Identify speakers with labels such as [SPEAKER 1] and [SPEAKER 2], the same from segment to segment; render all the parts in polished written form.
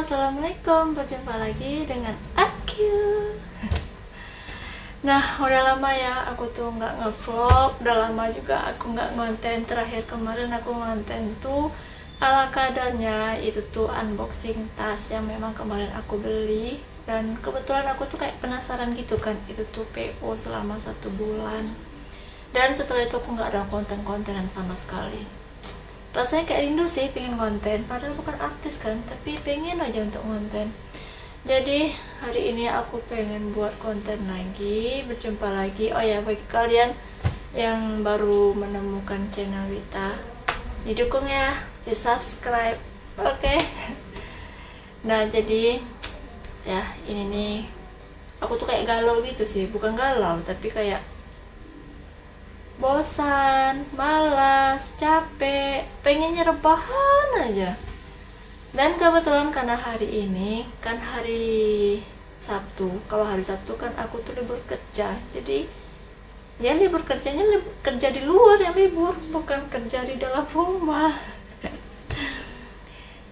[SPEAKER 1] Assalamualaikum, berjumpa lagi dengan aku. Nah, udah lama ya aku tuh nggak ngevlog, udah lama juga aku nggak ngonten. Terakhir kemarin aku ngonten tuh ala kadarnya, itu tuh unboxing tas yang memang kemarin aku beli. Dan kebetulan aku tuh kayak penasaran gitu kan, itu tuh PO selama 1 bulan. Dan setelah itu aku nggak ada konten-kontenan sama sekali. Rasanya kayak rindu sih pengen konten, padahal bukan artis kan, tapi pengen aja untuk konten. Jadi hari ini aku pengen buat konten lagi, berjumpa lagi. Oh ya, bagi kalian yang baru menemukan channel Wita, didukung ya, di subscribe, oke? Nah, jadi ya ini nih, aku tuh kayak galau gitu sih, bukan galau tapi kayak bosan, malas, capek, pengennya rebahan aja. Dan kebetulan karena hari ini kan hari Sabtu, kalau hari Sabtu kan aku tuh libur kerja, jadi ya libur kerjanya kerja di luar yang libur, bukan kerja di dalam rumah.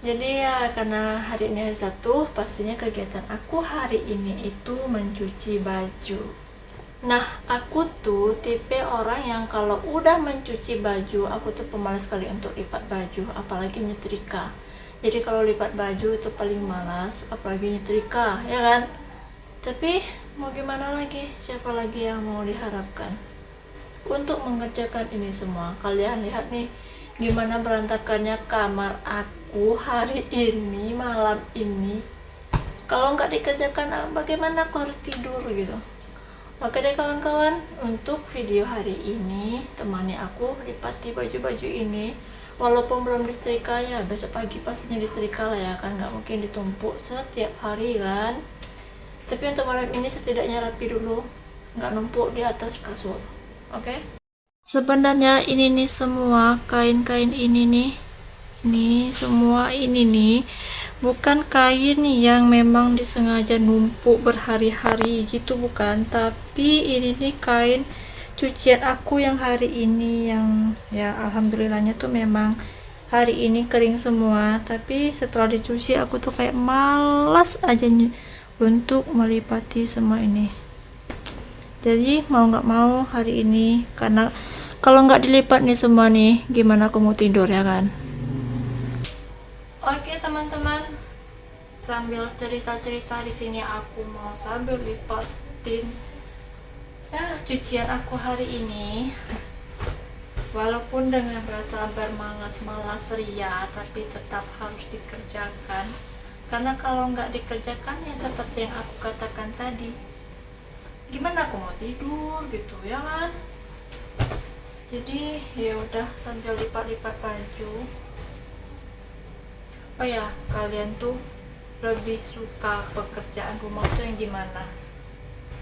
[SPEAKER 1] Jadi ya karena hari ini hari Sabtu, pastinya kegiatan aku hari ini itu mencuci baju. Nah, aku tuh tipe orang yang kalau udah mencuci baju, aku tuh pemalas sekali untuk lipat baju, apalagi nyetrika. Jadi kalau lipat baju itu paling malas, apalagi nyetrika, ya kan? Tapi mau gimana lagi? Siapa lagi yang mau diharapkan untuk mengerjakan ini semua? Kalian lihat nih, gimana berantakannya kamar aku hari ini, malam ini. Kalau nggak dikerjakan, bagaimana aku harus tidur gitu? Oke deh kawan-kawan, untuk video hari ini temani aku lipati baju-baju ini. Walaupun belum disetrika ya, besok pagi pastinya disetrika lah ya kan, nggak mungkin ditumpuk setiap hari kan. Tapi untuk malam ini setidaknya rapi dulu, nggak numpuk di atas kasur. Oke? Sebenarnya ini nih semua kain-kain ini semua ini nih bukan kain yang memang disengaja numpuk berhari-hari gitu, bukan, tapi ini nih kain cucian aku yang hari ini, yang ya alhamdulillahnya tuh memang hari ini kering semua. Tapi setelah dicuci aku tuh kayak malas aja untuk melipati semua ini. Jadi mau nggak mau hari ini, karena kalau nggak dilipat nih semua nih, gimana aku mau tidur ya kan. Oke teman-teman, sambil cerita-cerita di sini aku mau sambil lipatin ya cucian aku hari ini. Walaupun dengan rasa bermalas-malas ria, tapi tetap harus dikerjakan. Karena kalau nggak dikerjakan ya seperti yang aku katakan tadi, gimana aku mau tidur gitu ya kan. Jadi ya udah sambil lipat-lipat baju. Oh ya, kalian tuh lebih suka pekerjaan rumah tuh yang gimana?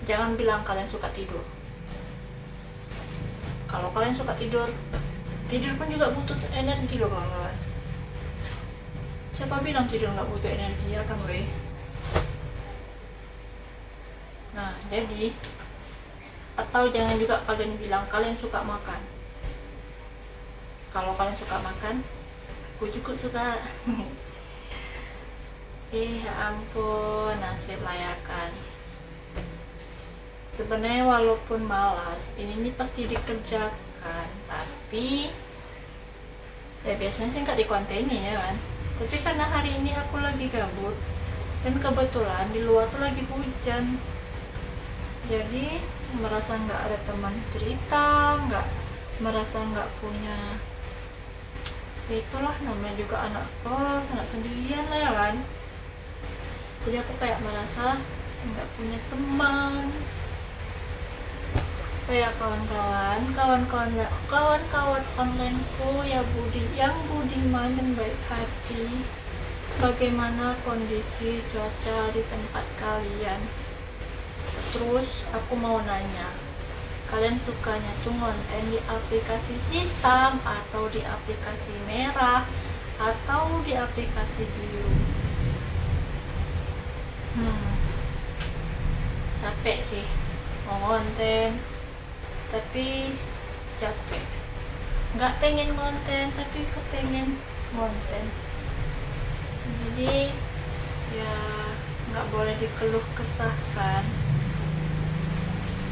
[SPEAKER 1] Jangan bilang kalian suka tidur. Kalau kalian suka tidur, tidur pun juga butuh energi loh kawan. Siapa bilang tidur nggak butuh energi ya kan weh? Nah jadi, atau jangan juga kalian bilang kalian suka makan. Kalau kalian suka makan, aku juga suka. Ya ampun, nasib layakan. Sebenarnya walaupun malas, ini nih pasti dikerjakan, tapi ya biasanya sih nggak dikonteni ya kan. Tapi karena hari ini aku lagi gabut dan kebetulan di luar tuh lagi hujan, jadi merasa nggak ada teman cerita, merasa nggak punya, ya itulah namanya juga anak kos, anak sendirian lah ya kan. Jadi aku kayak merasa nggak punya teman. Ya kawan-kawan onlineku ya, yang budiman dan baik hati, bagaimana kondisi cuaca di tempat kalian? Terus aku mau nanya, kalian sukanya tuh konten di aplikasi hitam atau di aplikasi merah atau di aplikasi biru? Capek sih mau konten tapi capek, nggak pengen konten tapi kepengen konten. Jadi ya nggak boleh dikeluh kesahkan,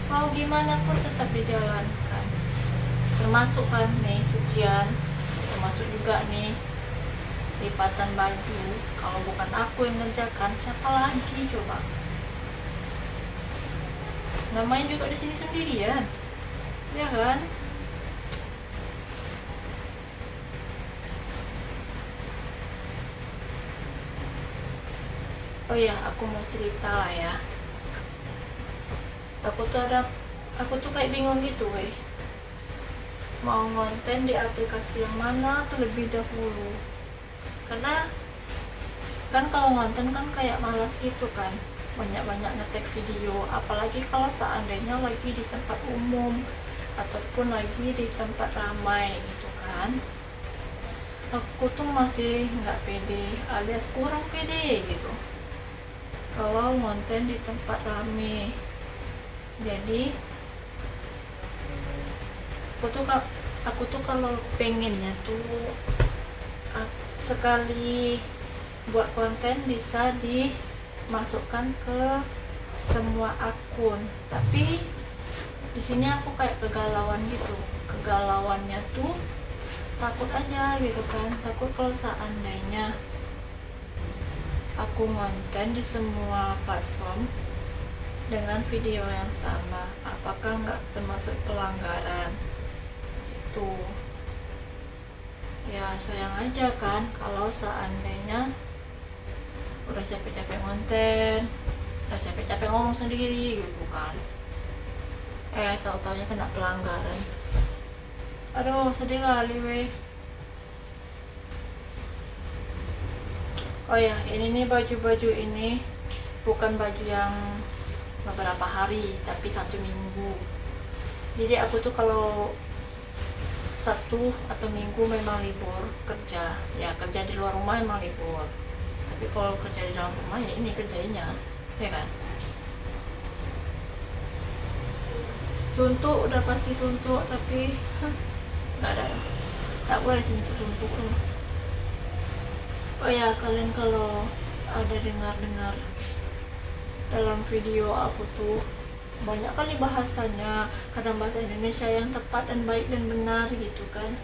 [SPEAKER 1] mau gimana pun tetap dijalankan, termasuk kan nih cucian, termasuk juga nih lipatan baju. Kalau bukan aku yang ngerjakan, siapa lagi coba? Namanya juga di sini sendirian, ya kan? Oh ya, aku mau cerita lah ya. Aku tuh kayak bingung gitu, weh. Mau ngonten di aplikasi yang mana terlebih dahulu? Karena kan kalau ngonten kan kayak malas gitu kan, banyak-banyak ngetek video, apalagi kalau seandainya lagi di tempat umum ataupun lagi di tempat ramai gitu kan. Aku tuh masih nggak pede alias kurang pede gitu kalau ngonten di tempat rame. Jadi aku tuh kalau pengennya tuh sekali buat konten bisa dimasukkan ke semua akun, tapi di sini aku kayak kegalauan gitu. Kegalauannya tuh takut aja gitu kan, takut kalau seandainya aku ngonten di semua platform dengan video yang sama, apakah nggak termasuk pelanggaran itu. Ya sayang aja kan kalau seandainya udah capek-capek ngonten, udah capek-capek ngomong sendiri gitu kan, tahu-taunya kena pelanggaran. Aduh sedih kali weh. Oh ya, ini nih baju-baju ini bukan baju yang beberapa hari, tapi 1 minggu. Jadi aku tuh kalau Sabtu atau Minggu memang libur kerja, ya kerja di luar rumah memang libur. Tapi kalau kerja di dalam rumah ya ini kerjanya, ya kan. Suntuk udah pasti suntuk, tapi nggak ada, nggak boleh suntuk. Oh ya, kalian kalau ada dengar-dengar dalam video aku tuh banyak kali bahasanya, kadang bahasa Indonesia yang tepat dan baik dan benar gitu kan,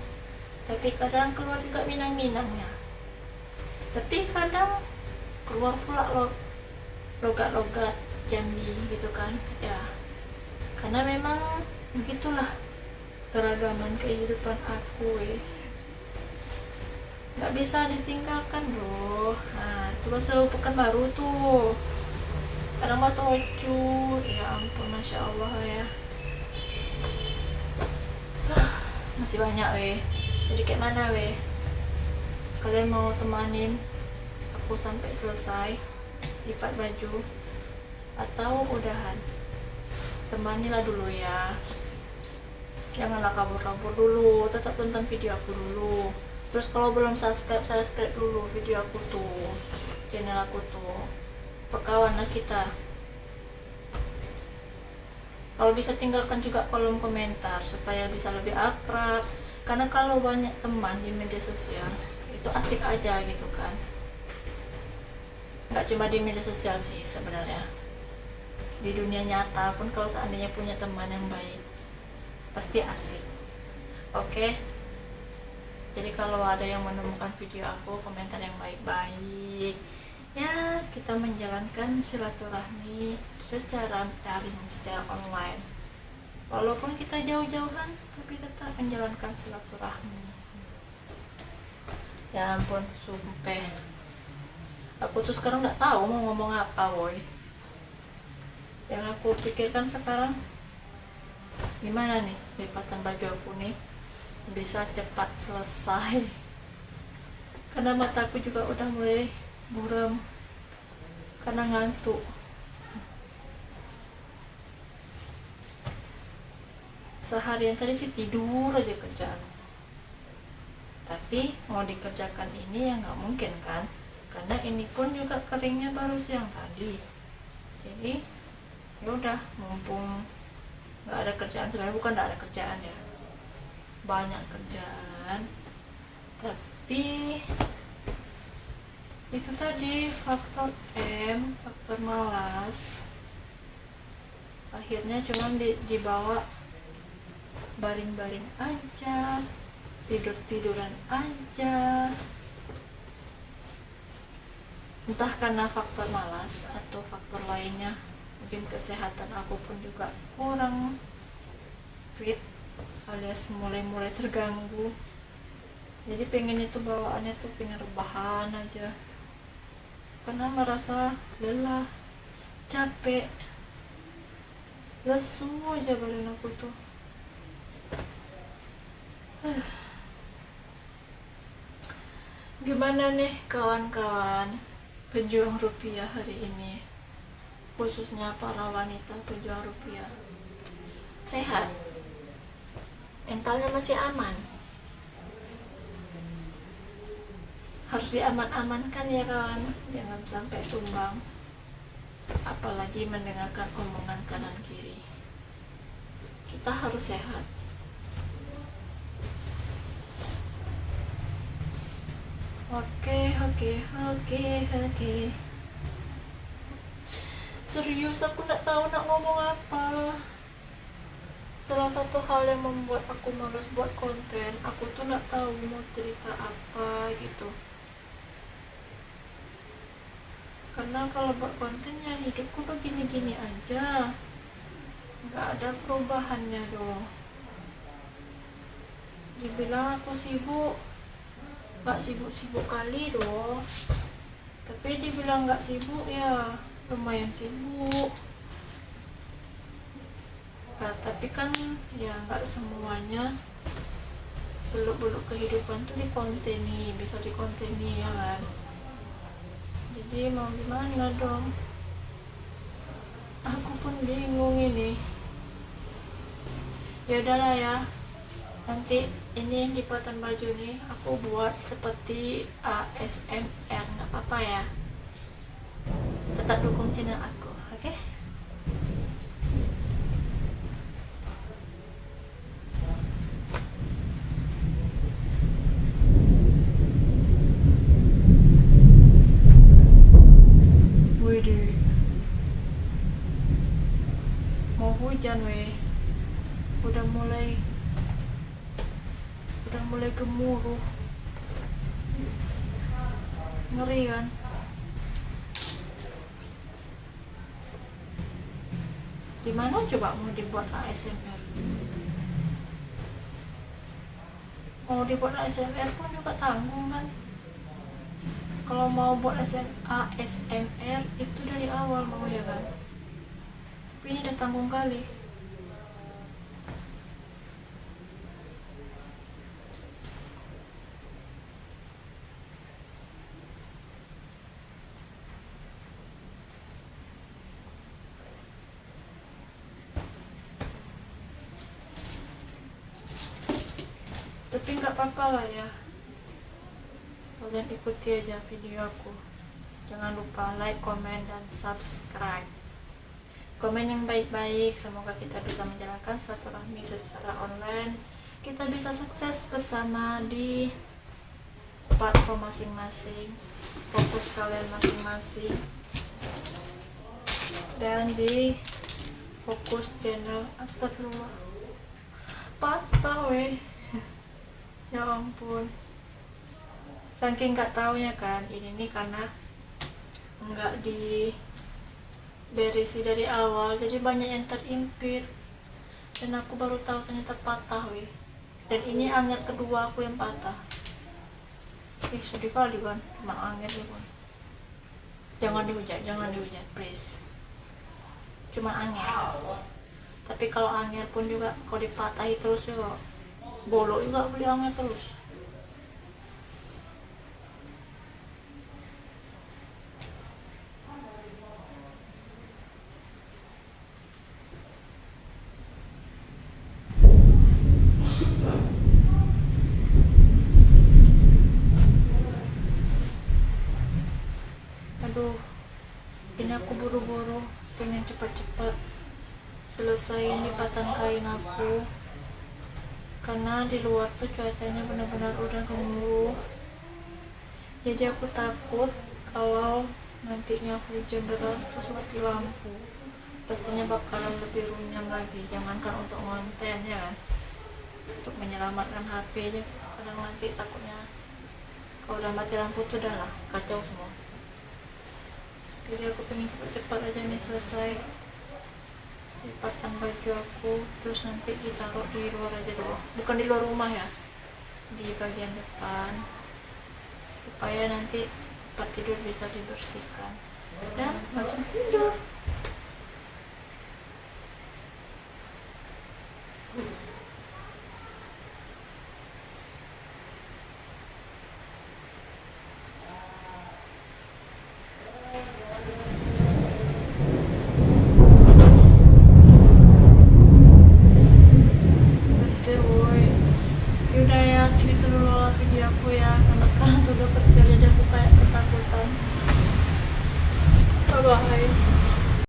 [SPEAKER 1] tapi kadang keluar juga minang-minangnya, tapi kadang keluar pula logat-logat Jambi gitu kan. Ya karena memang begitulah keragaman kehidupan aku nggak bisa ditinggalkan bro. Nah itu bakso Pekanbaru tuh kadang bakso Ocu, ya ampun masya Allah ya. Masih banyak weh, jadi kayak mana weh, kalian mau temanin aku sampai selesai lipat baju atau udahan? Temanilah dulu ya, janganlah kabur-kabur dulu, tetap tonton video aku dulu. Terus kalau belum subscribe dulu video aku tuh, channel aku tuh, perkawanlah kita. Kalau bisa tinggalkan juga kolom komentar supaya bisa lebih akrab, karena kalau banyak teman di media sosial itu asik aja gitu kan. Nggak cuma di media sosial sih sebenarnya, di dunia nyata pun kalau seandainya punya teman yang baik pasti asik. Oke? Jadi kalau ada yang menemukan video aku, komentar yang baik-baik ya, kita menjalankan silaturahmi secara daring, secara online, walaupun kita jauh-jauhan tapi tetap menjalankan silaturahmi. Ya ampun sumpah, aku tuh sekarang nggak tahu mau ngomong apa woy. Yang aku pikirkan sekarang gimana nih lipatan baju aku nih bisa cepat selesai, karena mataku juga udah mulai buram karena ngantuk. Seharian tadi sih tidur aja kerjaan, tapi mau dikerjakan ini ya nggak mungkin kan, karena ini pun juga keringnya baru siang tadi. Jadi ya udah, mumpung nggak ada kerjaan, sebenarnya bukan nggak ada kerjaan ya, banyak kerjaan, tapi Itu tadi faktor M, faktor malas. Akhirnya cuman dibawa baring-baring aja, tidur-tiduran aja. Entah karena faktor malas atau faktor lainnya, mungkin kesehatan aku pun juga kurang fit alias mulai terganggu. Jadi pengen itu bawaannya tuh pengen rebahan aja, karena merasa lelah, capek, lesu aja badan aku tuh. Gimana nih kawan-kawan pejuang rupiah hari ini, khususnya para wanita pejuang rupiah? Sehat? Mentalnya masih aman? Harus diaman-amankan ya kawan, jangan sampai tumbang, apalagi mendengarkan omongan kanan kiri. Kita harus sehat. Oke. Serius aku gak tahu nak ngomong apa. Salah satu hal yang membuat aku malas buat konten, aku tuh gak tahu mau cerita apa gitu. Karena kalau buat kontennya hidupku begini-gini aja, gak ada perubahannya dong. Dibilang aku sibuk, gak sibuk-sibuk kali dong. Tapi dibilang gak sibuk ya lumayan sibuk. Nah, tapi kan ya gak semuanya seluk-beluk kehidupan tuh dikonteni, bisa dikonteni ya kan. Jadi mau gimana dong, aku pun bingung ini. Ya udahlah ya, nanti ini lipatan baju nih aku buat seperti ASMR, nggak apa-apa ya, tetap dukung channel aku, oke? Widih, mau hujan weh, udah mulai gemuruh, ngeri kan. Gimana coba mau dibuat ASMR? Mau dibuat ASMR pun juga tanggung kan. Kalau mau buat ASMR itu dari awal mau ya kan, tapi ini udah tanggung kali. Tapi nggak apa-apa lah ya, kalian ikuti aja video aku. Jangan lupa like, komen, dan subscribe. Komen yang baik-baik, semoga kita bisa menjalankan silaturahmi secara online, kita bisa sukses bersama di platform masing-masing, fokus kalian masing-masing, dan di fokus channel. Astagfirullah, patah weh. Ya ampun, saking gak taunya kan, ini nih karena nggak diberesi dari awal, jadi banyak yang terimpit, dan aku baru tahu ternyata patah weh. Dan ini angin kedua aku yang patah. Sedih kali kan, cuma angin ya kan. Jangan dihujat please, cuma angin. Tapi kalau angin pun juga kalau dipatahi terus juga bolok juga, beli angin terus. Aduh, ini aku buru-buru pengen cepat-cepat selesai lipatan kain aku, karena di luar tuh cuacanya benar-benar udah gemuruh. Jadi aku takut kalau nantinya hujan deras terus mati lampu, pastinya bakalan lebih runyam lagi. Jangankan untuk konten ya kan, untuk menyelamatkan HP aja kadang nanti takutnya kalau udah mati lampu tuh udah lah kacau semua. Jadi aku pengen cepet-cepet aja nih selesai lipatan baju aku, terus nanti ditaruh di luar aja dulu, bukan di luar rumah ya, di bagian depan, supaya nanti tempat tidur bisa dibersihkan dan langsung tidur. Yaudah ya, segitu dulu video aku ya, karena sekarang tuh udah kerja jadi aku kayak ketakutan. Bye bye.